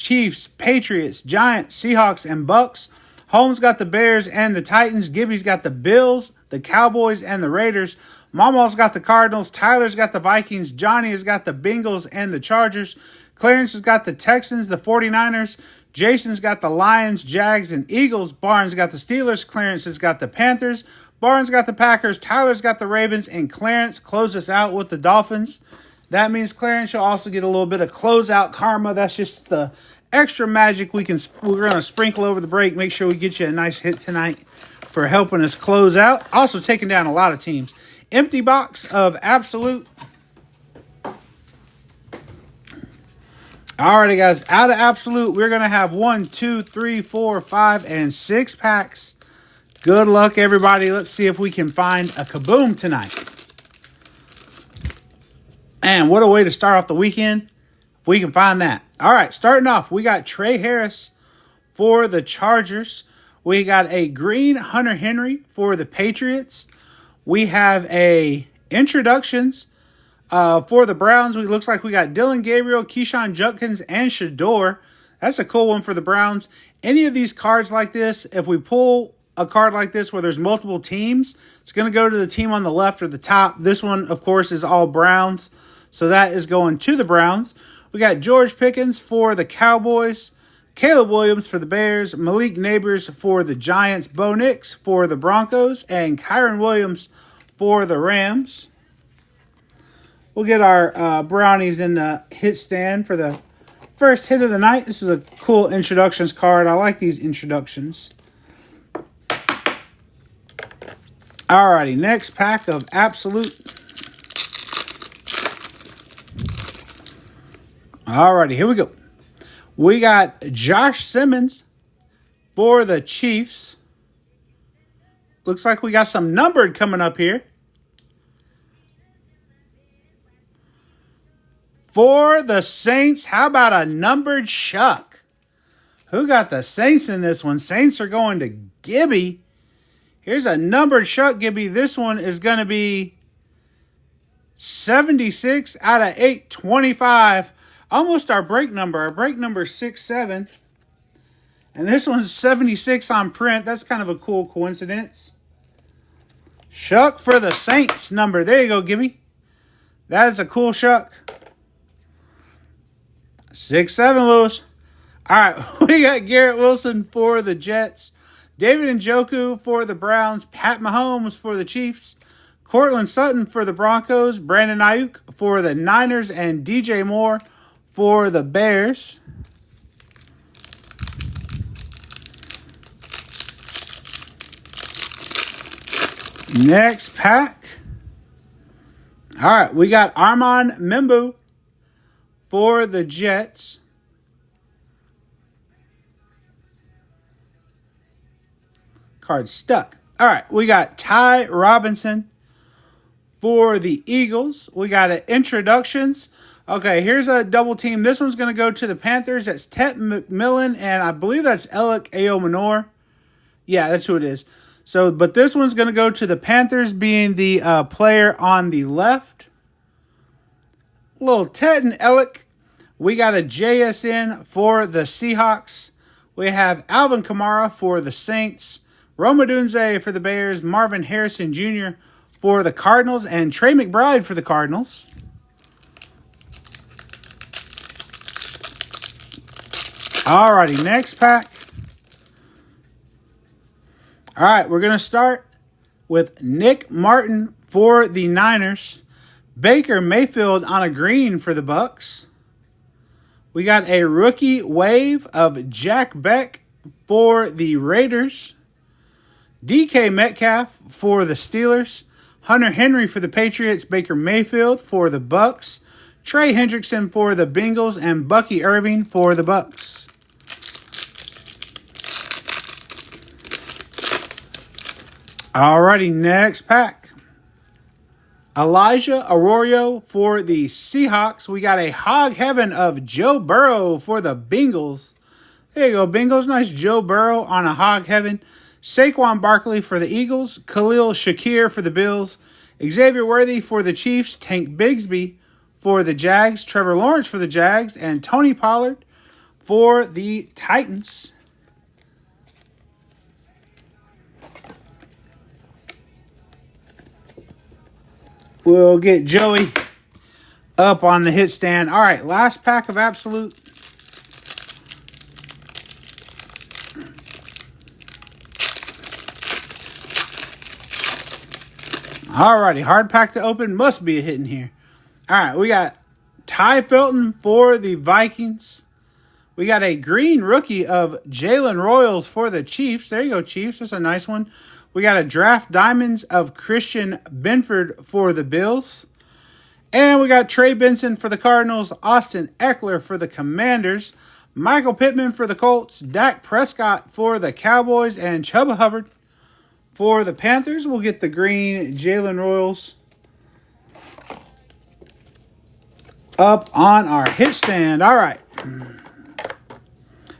Chiefs, Patriots, Giants, Seahawks, and Bucks. Holmes got the Bears and the Titans. Gibby's got the Bills, the Cowboys, and the Raiders. Mama's got the Cardinals. Tyler's got the Vikings. Johnny has got the Bengals and the Chargers. Clarence has got the Texans, the 49ers. Jason's got the Lions, Jags, and Eagles. Barnes got the Steelers. Clarence has got the Panthers. Barnes got the Packers. Tyler's got the Ravens. And Clarence closed us out with the Dolphins. That means Clarence, you'll also get a little bit of closeout karma. That's just the extra magic we're going to sprinkle over the break. Make sure we get you a nice hit tonight for helping us close out. Also taking down a lot of teams. Empty box of Absolute. Alrighty, guys. Out of Absolute, we're going to have 1, 2, 3, 4, 5, and 6 packs. Good luck, everybody. Let's see if we can find a kaboom tonight. And what a way to start off the weekend if we can find that. All right, starting off, we got Trey Harris for the Chargers. We got a green Hunter Henry for the Patriots. We have a introductions for the Browns. It looks like we got Dylan Gabriel, Keyshawn Judkins, and Shador. That's a cool one for the Browns. Any of these cards like this, if we pull a card like this where there's multiple teams, it's going to go to the team on the left or the top. This one, of course, is all Browns. So that is going to the Browns. We got George Pickens for the Cowboys. Caleb Williams for the Bears. Malik Neighbors for the Giants. Bo Nix for the Broncos. And Kyron Williams for the Rams. We'll get our brownies in the hit stand for the first hit of the night. This is a cool introductions card. I like these introductions. Alrighty, next pack of Absolute. Alrighty, here we go. We got Josh Simmons for the Chiefs. Looks like we got some numbered coming up here. For the Saints, how about a numbered Shuck? Who got the Saints in this one? Saints are going to Gibby. Here's a numbered Shuck, Gibby. This one is going to be 76 out of 825. Almost our break number. Our break number is 67. And this one's 76 on print. That's kind of a cool coincidence. Shuck for the Saints number. There you go, Gibby. That is a cool Shuck. 6-7, Lewis. All right, we got Garrett Wilson for the Jets. David Njoku for the Browns. Pat Mahomes for the Chiefs. Cortland Sutton for the Broncos. Brandon Ayuk for the Niners. And DJ Moore for the Bears. Next pack. All right, we got Armand Membu for the Jets. Card stuck. All right, we got Ty Robinson for the Eagles. We got an introductions. Okay, here's a double team. This one's going to go to the Panthers. That's Tet McMillan, and I believe that's Alec Aomanor. Yeah, that's who it is. So, but this one's going to go to the Panthers, being the player on the left. Little Tet and Alec. We got a JSN for the Seahawks. We have Alvin Kamara for the Saints. Rome Odunze for the Bears. Marvin Harrison Jr. for the Cardinals. And Trey McBride for the Cardinals. Alrighty, next pack. Alright, we're going to start with Nick Martin for the Niners. Baker Mayfield on a green for the Bucks. We got a rookie wave of Jack Beck for the Raiders. DK Metcalf for the Steelers. Hunter Henry for the Patriots. Baker Mayfield for the Bucks. Trey Hendrickson for the Bengals. And Bucky Irving for the Bucks. Alrighty, next pack. Elijah Arroyo for the Seahawks. We got a hog heaven of Joe Burrow for the Bengals. There you go, Bengals. Nice Joe Burrow on a hog heaven. Saquon Barkley for the Eagles. Khalil Shakir for the Bills. Xavier Worthy for the Chiefs. Tank Bigsby for the Jags. Trevor Lawrence for the Jags. And Tony Pollard for the Titans. We'll get Joey up on the hit stand. All right, last pack of Absolute. All righty, hard pack to open. Must be a hit in here. All right, we got Ty Felton for the Vikings. We got a green rookie of Jalen Royals for the Chiefs. There you go, Chiefs. That's a nice one. We got a draft diamonds of Christian Benford for the Bills. And we got Trey Benson for the Cardinals, Austin Eckler for the Commanders, Michael Pittman for the Colts, Dak Prescott for the Cowboys, and Chuba Hubbard for the Panthers. We'll get the green Jalen Royals up on our hit stand. All right.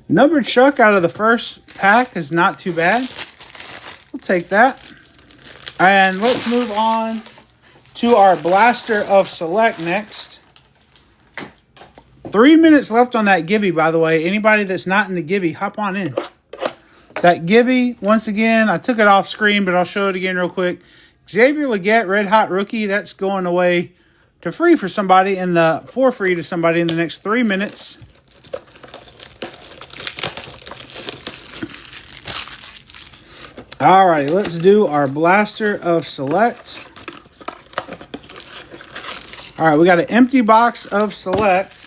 Numbered Chuck out of the first pack is not too bad. We'll take that. And let's move on to our Blaster of Select next. 3 minutes left on that Givey, by the way. Anybody that's not in the Givey, hop on in. That Givey, once again, I took it off screen, but I'll show it again real quick. Xavier Legette, Red Hot Rookie. That's going away to free for somebody for free to somebody in the next 3 minutes. All right, let's do our Blaster of Select. All right, we got an empty box of Select.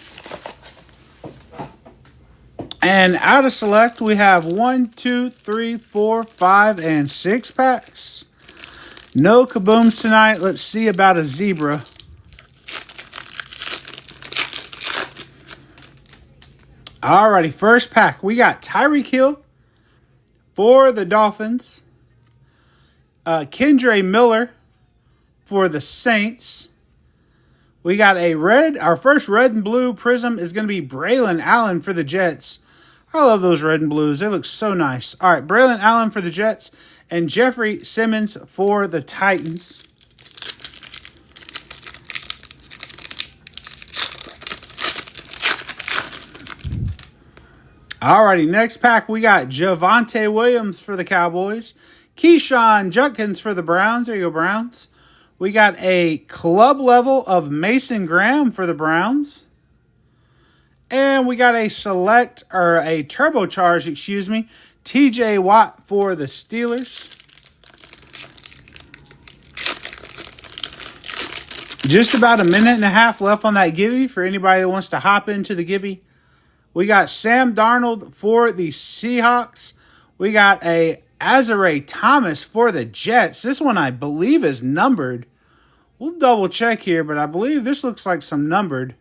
And out of Select, we have 1, 2, 3, 4, 5, and 6 packs. No kabooms tonight. Let's see about a zebra. Alrighty, first pack. We got Tyreek Hill for the Dolphins. Kendre Miller for the Saints. We got our first red and blue prism is going to be Braylon Allen for the Jets. I love those red and blues. They look so nice. All right, Braylon Allen for the Jets and Jeffrey Simmons for the Titans. Alrighty, next pack we got Javonte Williams for the Cowboys. Keyshawn Judkins for the Browns. There you go, Browns. We got a club level of Mason Graham for the Browns. And we got a turbocharged, TJ Watt for the Steelers. Just about a minute and a half left on that Givey for anybody that wants to hop into the Givey. We got Sam Darnold for the Seahawks. We got a Azare Thomas for the Jets. This one I believe is numbered. We'll double check here, but I believe this looks like some numbered.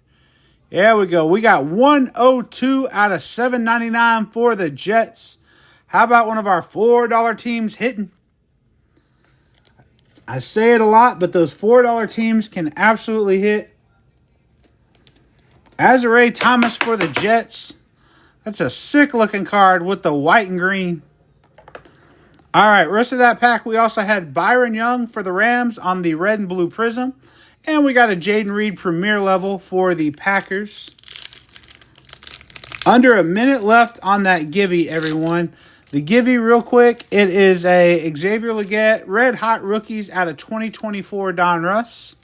There we go. We got 102 out of 799 for the Jets. How about one of our $4 teams hitting? I say it a lot, but those $4 teams can absolutely hit. Azare Thomas for the Jets. That's a sick-looking card with the white and green. All right, rest of that pack, we also had Byron Young for the Rams on the red and blue prism. And we got a Jaden Reed Premier level for the Packers. Under a minute left on that Givey, everyone. The Givey, real quick, it is a Xavier Legette Red Hot Rookies out of 2024 Don Russ.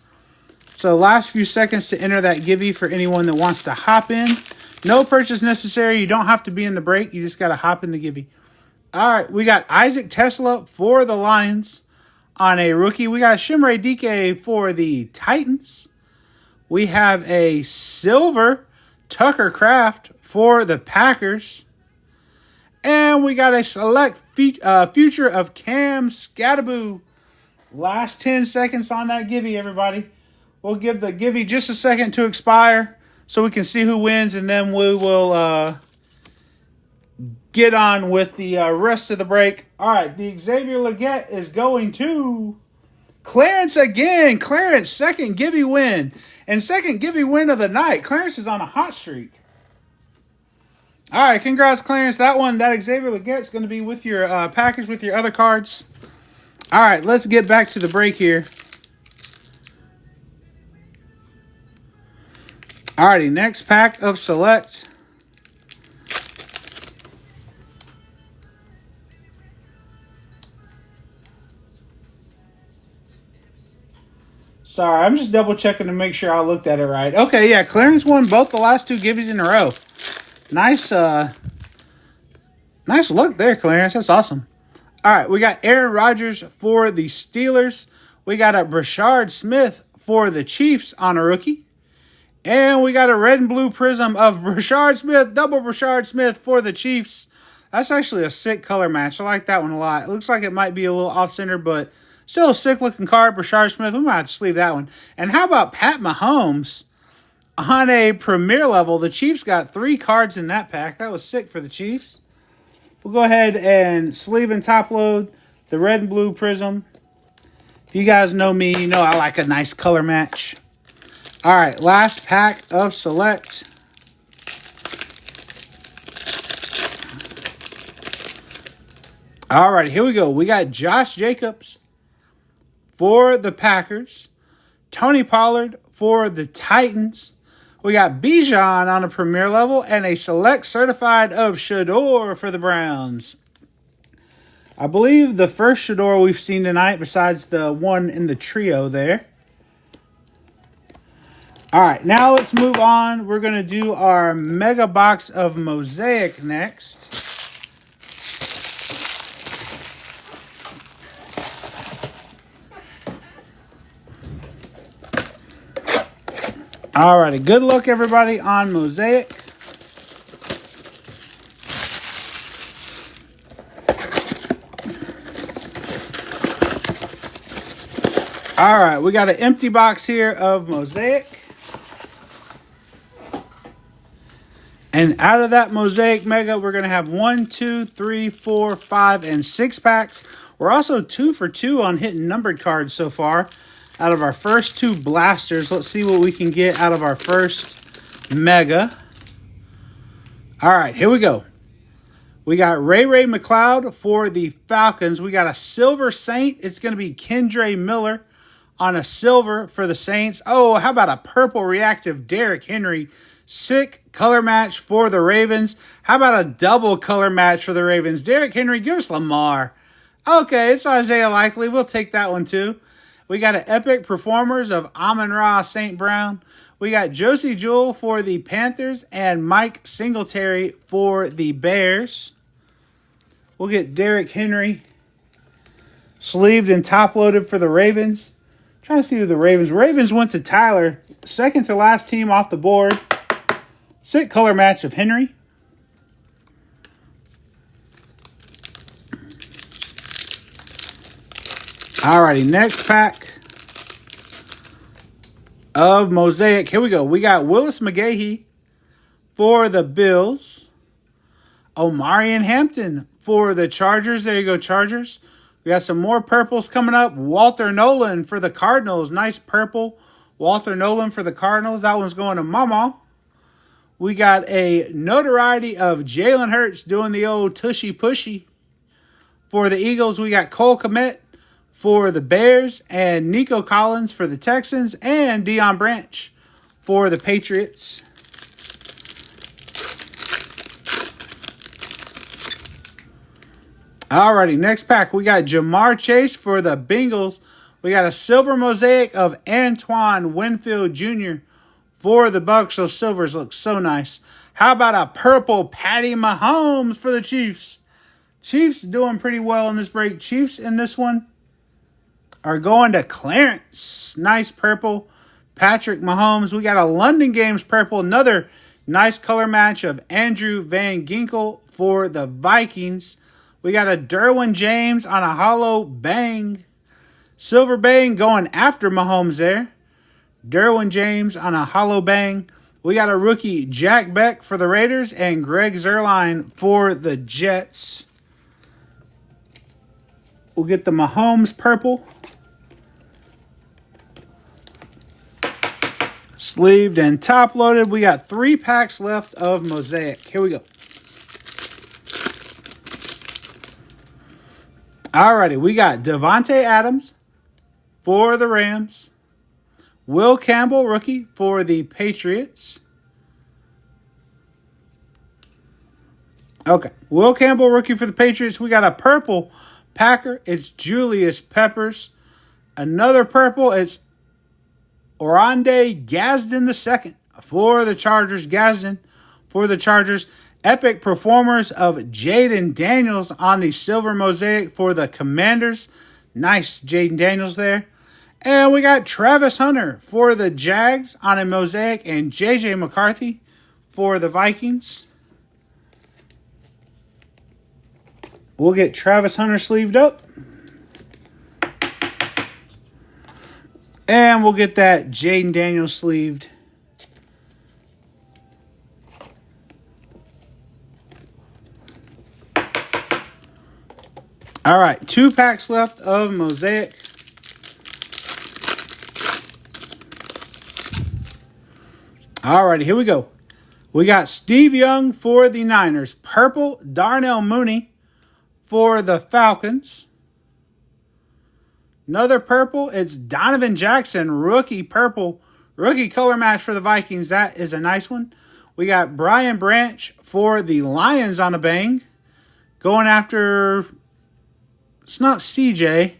So last few seconds to enter that Givey for anyone that wants to hop in. No purchase necessary. You don't have to be in the break. You just got to hop in the Givey. All right, we got Isaac Tesla for the Lions on a rookie. We got Shimre Dike for the Titans. We have a silver Tucker Kraft for the Packers. And we got a select future of Cam Scatterboo. Last 10 seconds on that Givey, everybody. We'll give the Givey just a second to expire so we can see who wins, and then we will get on with the rest of the break. All right, the Xavier Legette is going to Clarence again. Clarence, second Givey win. And second Givey win of the night. Clarence is on a hot streak. All right, congrats, Clarence. That Xavier Legette is going to be with your package with your other cards. All right, let's get back to the break here. Alrighty, next pack of Select. Sorry, I'm just double checking to make sure I looked at it right. Okay, yeah, Clarence won both the last two givings in a row. Nice, nice look there, Clarence. That's awesome. All right, we got Aaron Rodgers for the Steelers. We got a Brashard Smith for the Chiefs on a rookie. And we got a red and blue prism of Brashard Smith, double Brashard Smith for the Chiefs. That's actually a sick color match. I like that one a lot. It looks like it might be a little off-center, but still a sick-looking card. Brashard Smith, we might have to sleeve that one. And how about Pat Mahomes on a premier level? The Chiefs got 3 cards in that pack. That was sick for the Chiefs. We'll go ahead and sleeve and top load the red and blue prism. If you guys know me, you know I like a nice color match. All right, last pack of select. All right, here we go. We got Josh Jacobs for the Packers. Tony Pollard for the Titans. We got Bijan on a premier level and a select certified of Shador for the Browns. I believe the first Shador we've seen tonight besides the one in the trio there. All right, now let's move on. We're going to do our mega box of Mosaic next. All righty, good luck everybody on Mosaic. All right, we got an empty box here of Mosaic. And out of that Mosaic Mega, we're going to have 1, 2, 3, 4, 5, and 6 packs. We're also 2 for 2 on hitting numbered cards so far. Out of our first 2 blasters, let's see what we can get out of our first Mega. All right, here we go. We got Ray McLeod for the Falcons. We got a Silver Saint. It's going to be Kendre Miller on a silver for the Saints. Oh, how about a purple reactive Derrick Henry? Sick color match for the Ravens. How about a double color match for the Ravens? Derrick Henry, give us Lamar. Okay, it's Isaiah Likely. We'll take that one too. We got an Epic Performers of Amon-Ra St. Brown. We got Josie Jewell for the Panthers and Mike Singletary for the Bears. We'll get Derrick Henry sleeved and top-loaded for the Ravens. Trying to see who the Ravens went to Tyler. Second to last team off the board. Sick color match of Henry. Alrighty, next pack of Mosaic. Here we go. We got Willis McGahee for the Bills. Omarion Hampton for the Chargers. There you go, Chargers. We got some more purples coming up. Walter Nolan for the Cardinals. Nice purple. Walter Nolan for the Cardinals. That one's going to Mama. We got a notoriety of Jalen Hurts doing the old tushy pushy. For the Eagles, we got Cole Kmet for the Bears and Nico Collins for the Texans and Deion Branch for the Patriots. Alrighty, next pack, we got Jamar Chase for the Bengals. We got a silver mosaic of Antoine Winfield Jr. for the Bucs. Those silvers look so nice. How about a purple Patty Mahomes for the Chiefs? Chiefs doing pretty well in this break. Chiefs in this one are going to Clarence. Nice purple Patrick Mahomes. We got a London Games purple. Another nice color match of Andrew Van Ginkel for the Vikings. We got a Derwin James on a hollow bang. Silver bang going after Mahomes there. Derwin James on a hollow bang. We got a rookie Jack Beck for the Raiders and Greg Zuerlein for the Jets. We'll get the Mahomes purple. Sleeved and top loaded. We got 3 packs left of Mosaic. Here we go. Alrighty, we got Devontae Adams for the Rams. Will Campbell, rookie, for the Patriots. Okay, Will Campbell, rookie for the Patriots. We got a purple Packer. It's Julius Peppers. Another purple. It's Oronde Gadsden II for the Chargers. Gadsden for the Chargers. Epic Performers of Jaden Daniels on the silver mosaic for the Commanders. Nice Jaden Daniels there. And we got Travis Hunter for the Jags on a mosaic, and J.J. McCarthy for the Vikings. We'll get Travis Hunter sleeved up. And we'll get that Jaden Daniels sleeved. All right, 2 packs left of mosaic. All righty, here we go. We got Steve Young for the Niners. Purple, Darnell Mooney for the Falcons. Another purple, it's Donovan Jackson, rookie purple, rookie color match for the Vikings. That is a nice one. We got Brian Branch for the Lions on a bang. Going after, it's not CJ.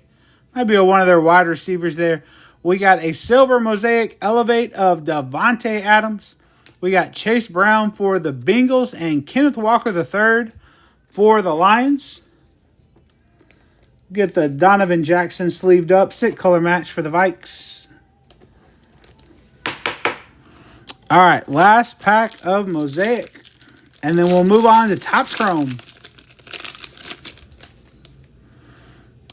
Might be one of their wide receivers there. We got a silver mosaic elevate of Davante Adams. We got Chase Brown for the Bengals and Kenneth Walker III for the Lions. Get the Donovan Jackson sleeved up. Sick color match for the Vikes. All right, last pack of mosaic. And then we'll move on to Topps Chrome.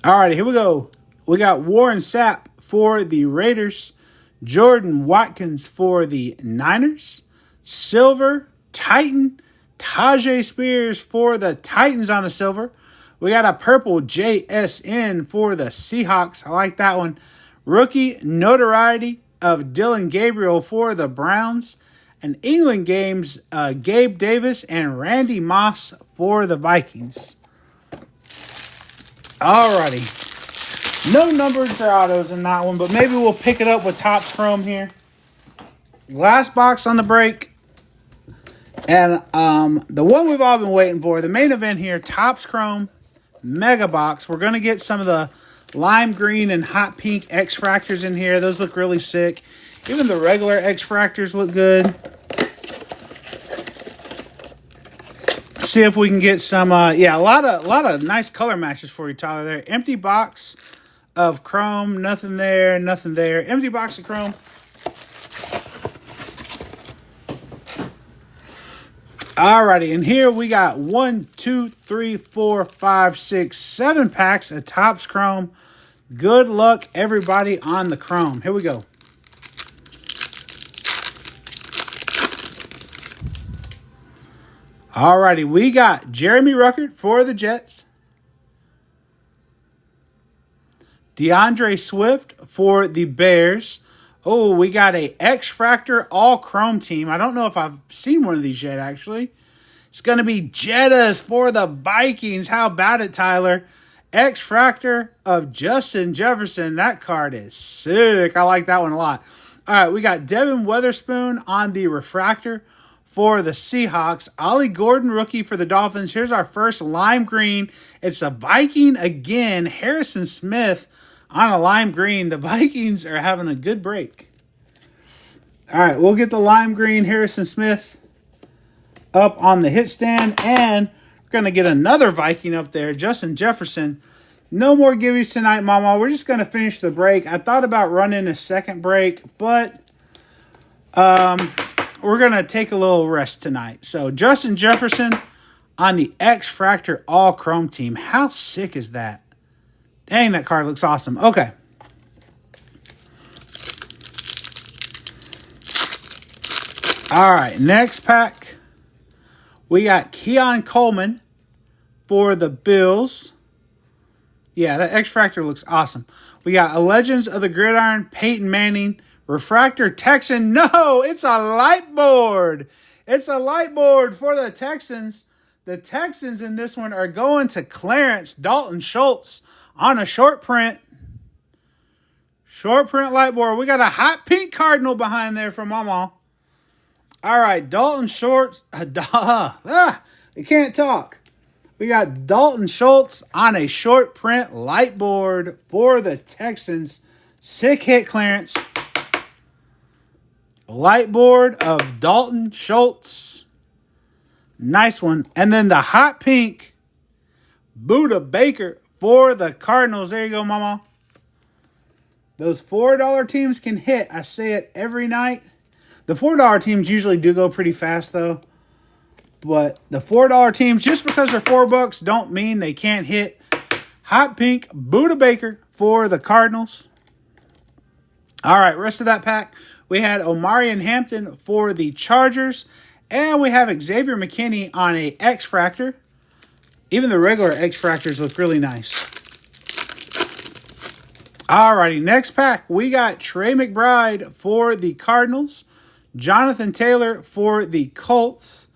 All right, here we go. We got Warren Sapp for the Raiders. Jordan Watkins for the Niners. Silver Titan Tajay Spears for the Titans on a silver. We got a purple JSN for the Seahawks. I like that one. Rookie notoriety of Dylan Gabriel for the Browns. And England games, Gabe Davis and Randy Moss for the Vikings. Alrighty. No numbered for autos in that one, but maybe we'll pick it up with Topps Chrome here. Last box on the break. And the one we've all been waiting for, the main event here, Topps Chrome Mega Box. We're going to get some of the lime green and hot pink X-Fractors in here. Those look really sick. Even the regular X-Fractors look good. See if we can get some, yeah, a lot of nice color matches for you, Tyler, there. Empty box of Chrome. Nothing there, nothing there. Empty box of Chrome. Alrighty, and here we got 1, 2, 3, 4, 5, 6, 7 packs of Topps Chrome. Good luck, everybody, on the Chrome. Here we go. Alrighty, we got Jeremy Ruckert for the Jets. DeAndre Swift for the Bears. Oh, we got a X-Fractor all-chrome team. I don't know if I've seen one of these yet, actually. It's going to be Jettas for the Vikings. How about it, Tyler? X-Fractor of Justin Jefferson. That card is sick. I like that one a lot. All right, we got Devin Witherspoon on the refractor for the Seahawks. Ollie Gordon, rookie for the Dolphins. Here's our first lime green. It's a Viking again. Harrison Smith on a lime green. The Vikings are having a good break. All right, we'll get the lime green Harrison Smith up on the hit stand. And we're going to get another Viking up there, Justin Jefferson. No more giveies tonight, Mama. We're just going to finish the break. I thought about running a second break, but we're going to take a little rest tonight. So Justin Jefferson on the X-Fractor all chrome team. How sick is that? Dang, that card looks awesome. Okay. All right, next pack. We got Keon Coleman for the Bills. Yeah, that X-Fractor looks awesome. We got a Legends of the Gridiron, Peyton Manning, Refractor Texan. No, it's a light board. It's a light board for the Texans. The Texans in this one are going to Clarence Dalton Schultz on a short print. Short print light board. We got a hot pink Cardinal behind there from Mama. All right, Dalton Schultz. You can't talk. We got Dalton Schultz on a short print light board for the Texans. Sick hit clearance. light board of Dalton Schultz. Nice one. And then the hot pink Buda Baker for the Cardinals. There you go, mama. Those $4 teams can hit. I say it every night. The $4 teams usually do go pretty fast, though. But the $4 teams, just because they're $4, don't mean they can't hit. Hot pink Buda Baker for the Cardinals. All right, rest of that pack. We had Omarion Hampton for the Chargers. And we have Xavier McKinney on a X-Fractor. Even the regular X-Fractors look really nice. Alrighty, next pack. We got Trey McBride for the Cardinals. Jonathan Taylor for the Colts.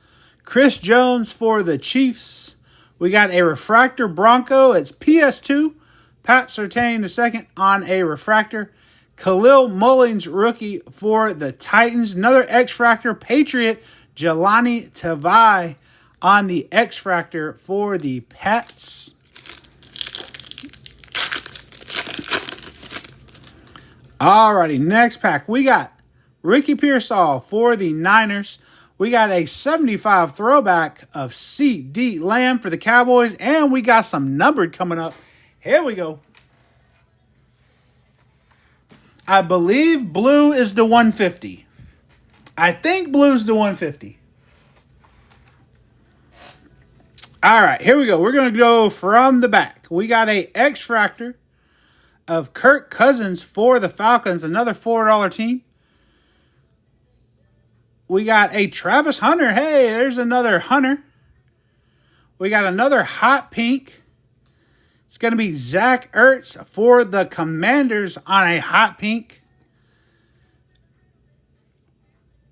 Chris Jones for the Chiefs. We got a refractor Bronco. It's PS2. Pat Surtain II on a refractor. Khalil Mullins rookie for the Titans. Another X-Fractor Patriot. Jelani Tavai on the X-Fractor for the Pats. Alrighty, next pack. We got Ricky Pearsall for the Niners. We got a 75 throwback of C.D. Lamb for the Cowboys. And we got some numbered coming up. Here we go. I believe blue is the 150. I think blue's the 150. All right, here we go. We're going to go from the back. We got a X-Fractor of Kirk Cousins for the Falcons. Another $4 team. We got a Travis Hunter. Hey, there's another Hunter. We got another hot pink. It's going to be Zach Ertz for the Commanders on a hot pink.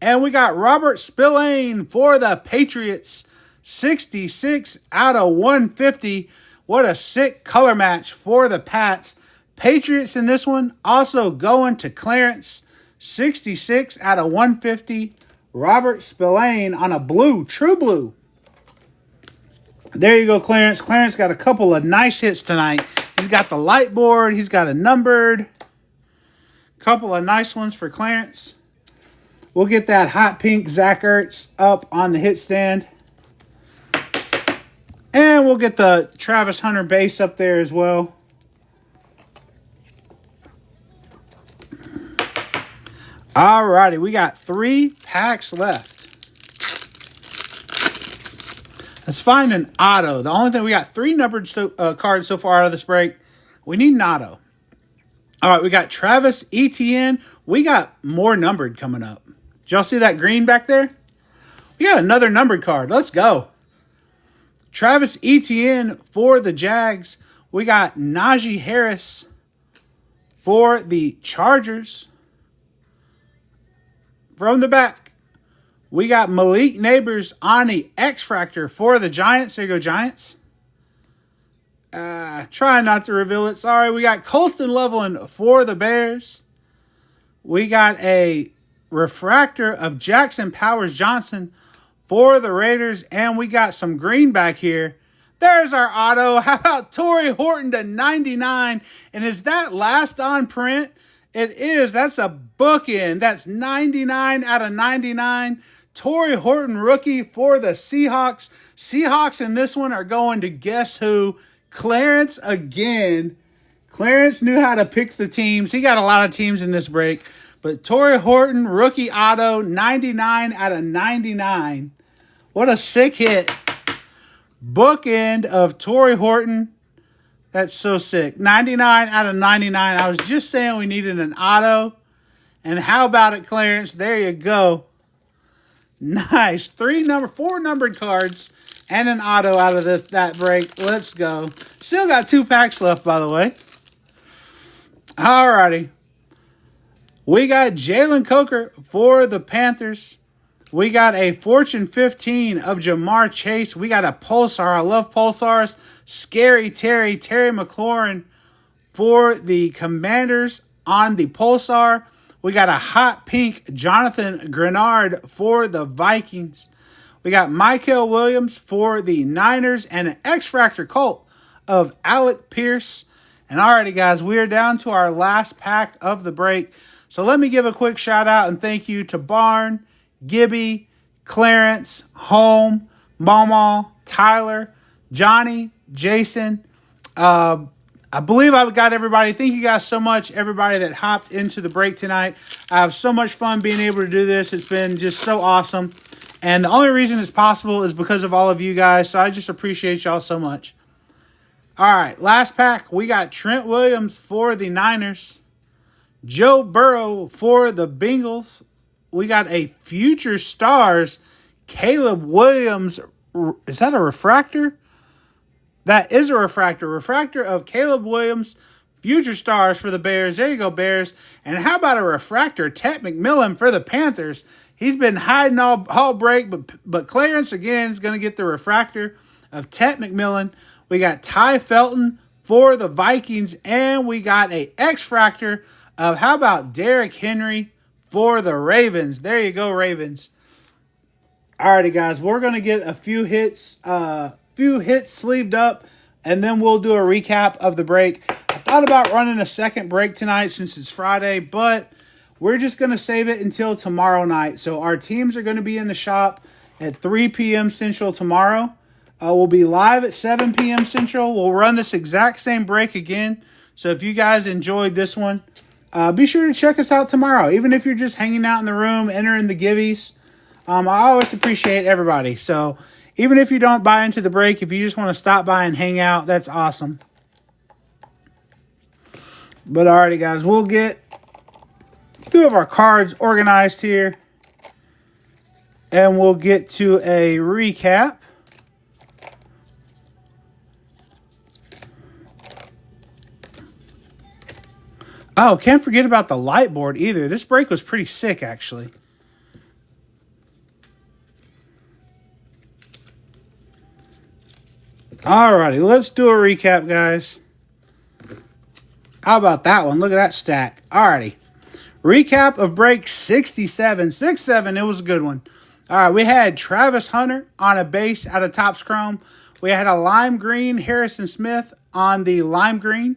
And we got Robert Spillane for the Patriots. 66 out of 150. What a sick color match for the Pats. Patriots in this one also going to Clarence. 66 out of 150. Robert Spillane on a blue, true blue. There you go, Clarence. Clarence got a couple of nice hits tonight. He's got the light board. He's got a numbered. Couple of nice ones for Clarence. We'll get that hot pink Zach Ertz up on the hit stand. And we'll get the Travis Hunter base up there as well. Alrighty, we got 3 packs left. Let's find an auto. The only thing, we got 3 numbered cards so far out of this break. We need an auto. All right, we got Travis Etienne. We got more numbered coming up. Did y'all see that green back there? We got another numbered card. Let's go. Travis Etienne for the Jags. We got Najee Harris for the Chargers. From the back, we got Malik Neighbors on the X-Fractor for the Giants. There you go, Giants. Try not to reveal it. Sorry. We got Colston Loveland for the Bears. We got a refractor of Jackson Powers Johnson for the Raiders. And we got some green back here. There's our auto. How about Torrey Horton to 99? And is that last on print? It is. That's a bookend. That's 99 out of 99. Torrey Horton rookie for the Seahawks. Seahawks in this one are going to guess who? Clarence again. Clarence knew how to pick the teams. He got a lot of teams in this break. But Torrey Horton, rookie auto, 99 out of 99. What a sick hit. Bookend of Torrey Horton. That's so sick. 99 out of 99. I was just saying we needed an auto. And how about it, Clarence? There you go. Nice. 4 numbered cards and an auto out of that break. Let's go. Still got 2 packs left, by the way. Alrighty. We got Jalen Coker for the Panthers. We got a Fortune 15 of Jamar Chase. We got a Pulsar. I love Pulsars. Scary Terry McLaurin for the Commanders on the Pulsar. We got a hot pink Jonathan Grenard for the Vikings. We got Michael Williams for the Niners and an X-Fractor Colt of Alec Pierce. And alrighty, guys, we are down to our last pack of the break. So let me give a quick shout out and thank you to Barn, Gibby, Clarence, Home, Mama, Tyler, Johnny, Jason. I believe I've got everybody. Thank you guys so much, everybody that hopped into the break tonight. I have so much fun being able to do this. It's been just so awesome. And the only reason it's possible is because of all of you guys. So I just appreciate y'all so much. All right, last pack. We got Trent Williams for the Niners. Joe Burrow for the Bengals. We got a Future Stars, Caleb Williams. Is that a refractor? That is a refractor. Refractor of Caleb Williams, Future Stars for the Bears. There you go, Bears. And how about a refractor, Ted McMillan for the Panthers? He's been hiding all break, but Clarence, again, is going to get the refractor of Ted McMillan. We got Ty Felton for the Vikings, and we got a X-Fractor of, how about Derrick Henry for the Ravens? There you go, Ravens. Alrighty, guys, we're going to get a few hits sleeved up, and then we'll do a recap of the break. I thought about running a second break tonight since it's Friday, but we're just going to save it until tomorrow night. So our teams are going to be in the shop at 3 p.m. Central tomorrow. We'll be live at 7 p.m. Central. We'll run this exact same break again. So if you guys enjoyed this one, be sure to check us out tomorrow. Even if you're just hanging out in the room, entering the gibbies. I always appreciate everybody. So even if you don't buy into the break, if you just want to stop by and hang out, that's awesome. But alrighty, guys, we'll get two of our cards organized here. And we'll get to a recap. Oh, can't forget about the light board either. This break was pretty sick, actually. Alrighty, let's do a recap, guys. How about that one? Look at that stack. Alrighty. Recap of break 67. 6-7, it was a good one. Alright, we had Travis Hunter on a base out of Topps Chrome. We had a lime green Harrison Smith on the lime green.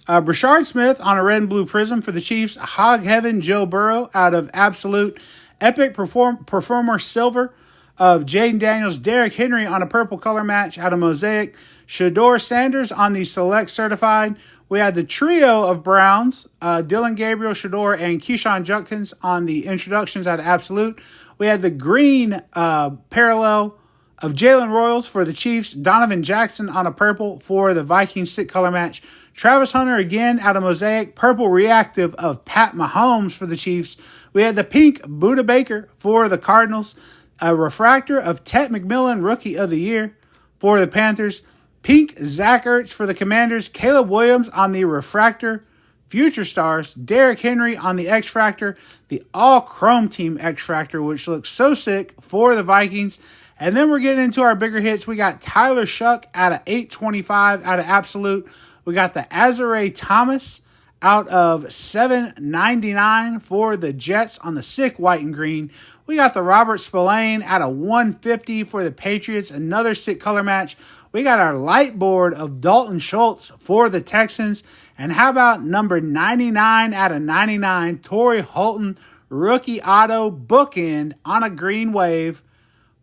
Brashard Smith on a red and blue prism for the Chiefs. Hog Heaven Joe Burrow out of Absolute. Epic Performer Silver of Jaden Daniels. Derrick Henry on a purple color match out of Mosaic. Shador Sanders on the Select Certified. We had the trio of Browns, Dylan Gabriel, Shador, and Keyshawn Judkins on the introductions out of Absolute. We had the green parallel of Jalen Royals for the Chiefs. Donovan Jackson on a purple for the Vikings stick color match. Travis Hunter again out of Mosaic. Purple reactive of Pat Mahomes for the Chiefs. We had the pink Budda Baker for the Cardinals. A refractor of Ted McMillan, Rookie of the Year for the Panthers. Pink Zach Ertz for the Commanders. Caleb Williams on the refractor. Future Stars. Derrick Henry on the X-Fractor. The all-chrome team X-Fractor, which looks so sick for the Vikings. And then we're getting into our bigger hits. We got Tyler Shuck out of 825 out of Absolute. We got the Azare Thomas out of 799 for the Jets on the sick white and green. We got the Robert Spillane out of 150 for the Patriots. Another sick color match. We got our light board of Dalton Schultz for the Texans. And how about number 99 out of 99, Torrey Holton, rookie auto bookend on a green wave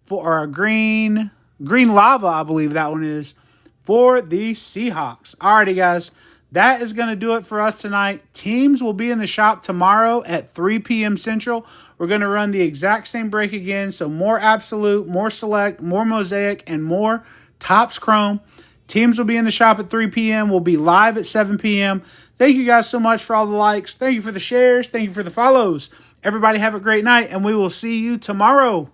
for a green lava, I believe that one is, for the Seahawks. Alrighty, guys. That is going to do it for us tonight. Teams will be in the shop tomorrow at 3 p.m. Central. We're going to run the exact same break again. So more Absolute, more Select, more Mosaic, and more Topps Chrome. Teams will be in the shop at 3 p.m. We'll be live at 7 p.m. Thank you guys so much for all the likes. Thank you for the shares. Thank you for the follows. Everybody have a great night, and we will see you tomorrow.